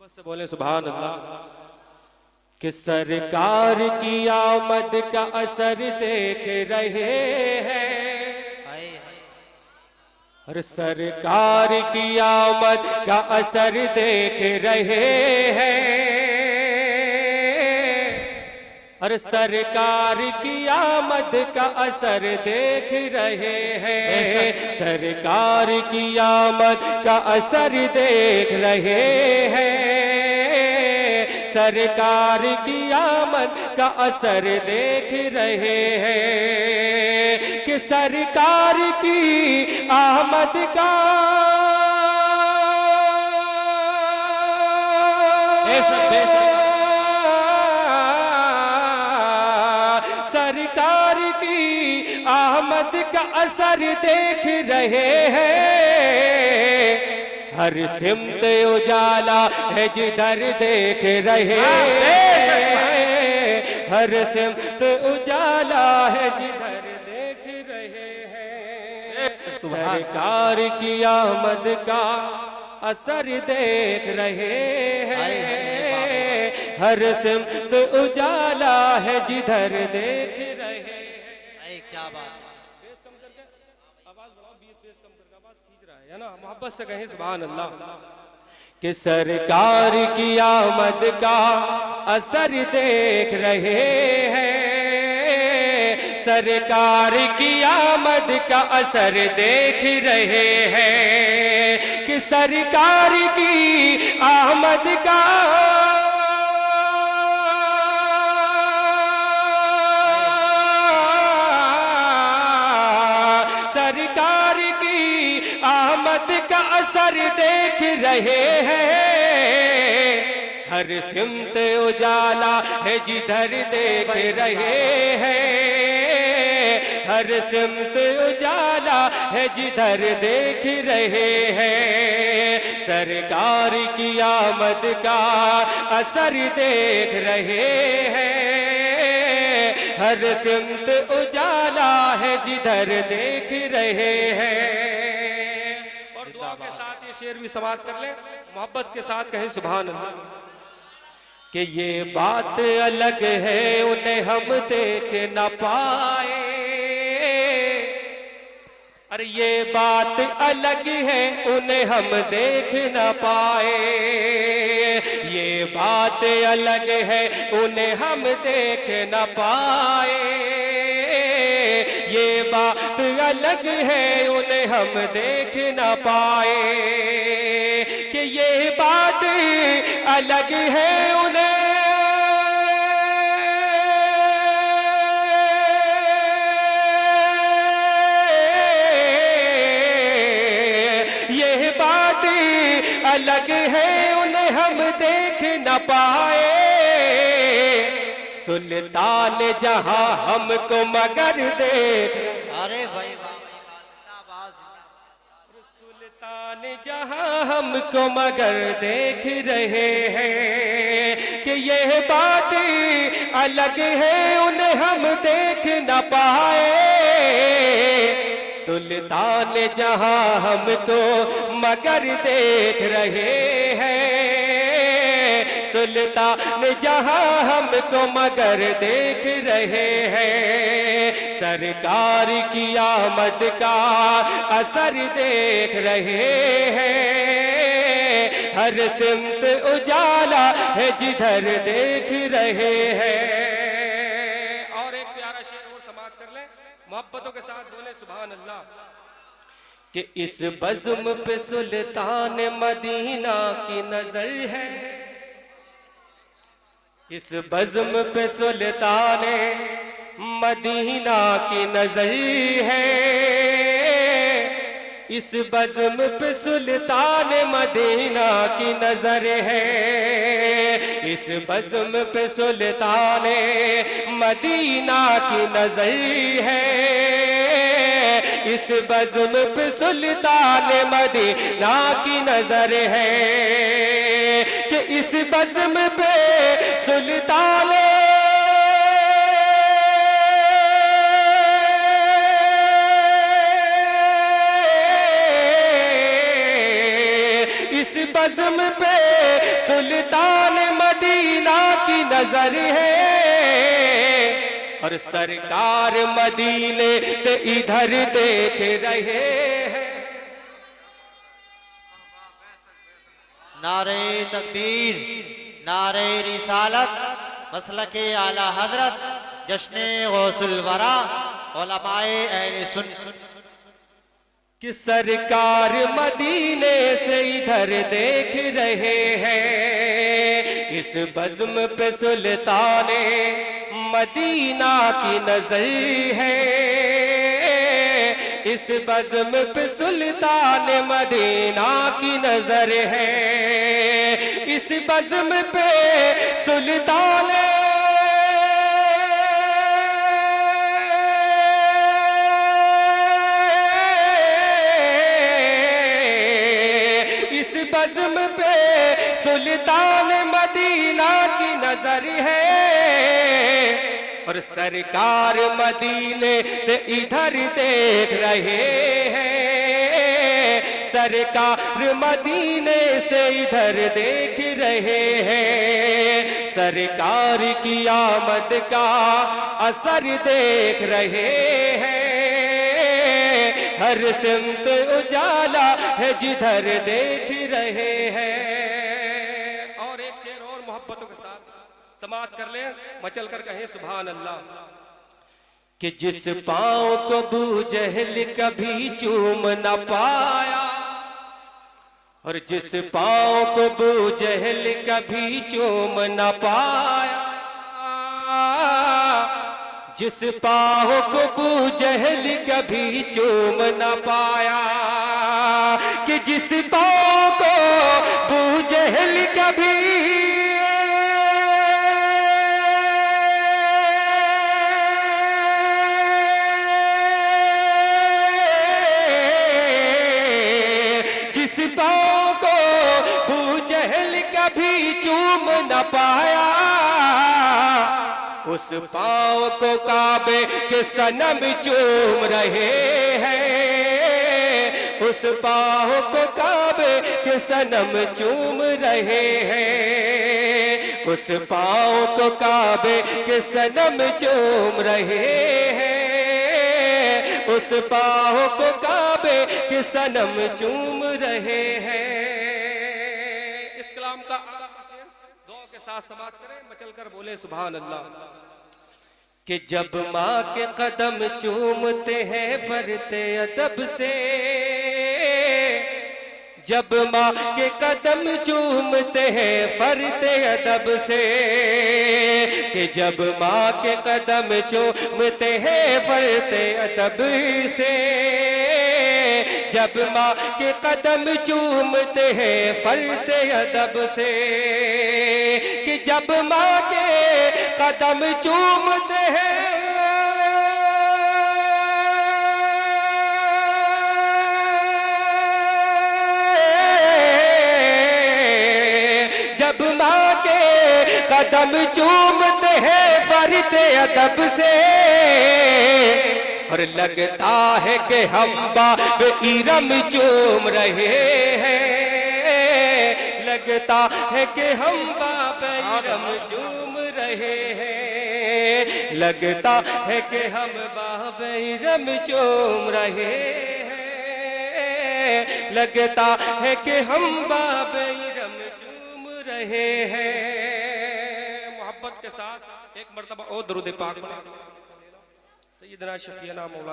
मोहब्बत से बोले सुभान अल्लाह। कि सरकार की आमद का असर देख रहे हैं, और सरकार की आमद का असर देख रहे हैं, और सरकार की आमद का असर देख रहे हैं, सरकार की आमद का असर देख रहे हैं, सरकार की आमद का असर देख रहे हैं। कि सरकार की आमद का सरकार की आमद का असर देख रहे हैं, हर सिमत उजाला है जिधर देख रहे हैं, हर सिमत उजाला है जिधर देख रहे हैं, सरकार की आमद का असर देख रहे हैं, हर सिमत उजाला है जिधर देख रहे हैं। क्या बात है ना, मोहब्बत से कहें सुभान अल्लाह। कि सरकार की आमद का असर देख रहे हैं, सरकार की आमद का असर देख रहे हैं, कि सरकार की आमद का सरकार की आमद का असर देख रहे हैं, हर सिमत उजाला है जिधर देख रहे हैं, हर सिमत उजाला है जिधर देख रहे हैं, सरकार की आमद का असर देख रहे हैं, हर सिमत उजाला है जिधर देख रहे हैं। और दुआ के साथ ये शेर भी समाप्त कर ले, मोहब्बत के साथ कहें सुभान अल्लाह। कि ये बात अलग है उन्हें हम देख न पाए, अरे ये बात अलग है उन्हें हम देख न पाए, ये बात अलग है उन्हें हम देख न पाए, ये बात अलग है उन्हें हम देख न पाए, कि ये बात अलग है उन्हें अलग है उन्हें हम देख न पाए, सुल्तान जहां हमको मगर देख, अरे भाई सुल्तान जहां हमको मगर देख रहे हैं, कि यह बात अलग है उन्हें हम देख न पाए, सुल्तान जहां हमको मगर देख रहे हैं, सुल्तान जहां हमको मगर देख रहे हैं, सरकार की आमद का असर देख रहे हैं, हर सिमत उजाला है जिधर देख रहे हैं। और एक प्यारा शेर और समाप्त कर ले, मोहब्बतों के साथ बोले सुभान अल्लाह। कि इस बज़्म पे सुल्तान मदीना की नजर है, इस बज़्म पे सुल्तान मदीना की नजर है, इस बज़्म पे सुल्तान मदीना की नजर है, इस बज़्म पे सुल्तान मदीना की नजर है, इस बज़्म पे सुल्तान मदीना की नजर है, कि इस बज़्म पे सुल्तान इस बज़्म पे सुल्तान मदीना की नजर है और सरकार मदीने से इधर देख रहे हैं। नारे तकबीर, नारे रिसालत, मसलके आला हजरत, जश्ने गौसुल वरा, उलमाए अहले सुन्नत। कि सरकार मदीने से इधर देख रहे हैं, इस बज़्म पे सुल्ताने मदीना की नजर है। इस बज़्म पे सुल्तान मदीना की नजर है। इस बज़्म पे सुल्तान बज़्म पे सुल्तान मदीना की नजर है और सरकार मदीने से इधर देख रहे हैं। सरकार मदीने से इधर देख रहे हैं। सरकार की आमद का असर देख रहे हैं। हर सिमत उजाला है जिधर देख रहे हैं। और एक शेर और मोहब्बतों के साथ समाअत कर ले, मचल कर कहें सुभान अल्लाह। कि जिस पाँव को अबू जहल कभी चूम न पाया और जिस पाँव को अबू जहल कभी चूम न पाया, जिस पाँव को अबू जहल कभी चूम न पाया, कि जिस पाँव को अबू जहल कभी जिस पाँव को अबू जहल कभी चूम न पाया, उस पाँव को काबे के सनम चूम रहे हैं। उस पाँव को काबे के सनम चूम रहे हैं। उस पाँव को काबे के सनम चूम रहे हैं। उस पाँव को काबे के सनम चूम रहे हैं। इस कलाम का दुआ के साथ समाप्त करें, मचल कर बोले सुभान अल्लाह। कि जब माँ के कदम चूमते हैं फरते अदब से, जब माँ के कदम चूमते हैं फरते अदब से, कि जब माँ के कदम चूमते हैं फरते अदब से, जब माँ के कदम चूमते हैं फरते अदब से, कि जब माँ के कदम चूमते हैं जब माँ के कदम चूमते हैं फरते अदब से, और लगता है कि हम बाब इरम चूम रहे हैं। लगता है कि हम बाब इरम चूम रहे हैं। लगता है कि हम बाब इरम चूम रहे हैं। लगता है कि हम बाब इरम चूम रहे हैं। मोहब्बत के साथ एक मर्तबा और दुरूद पाक सैयदना शफीना मौला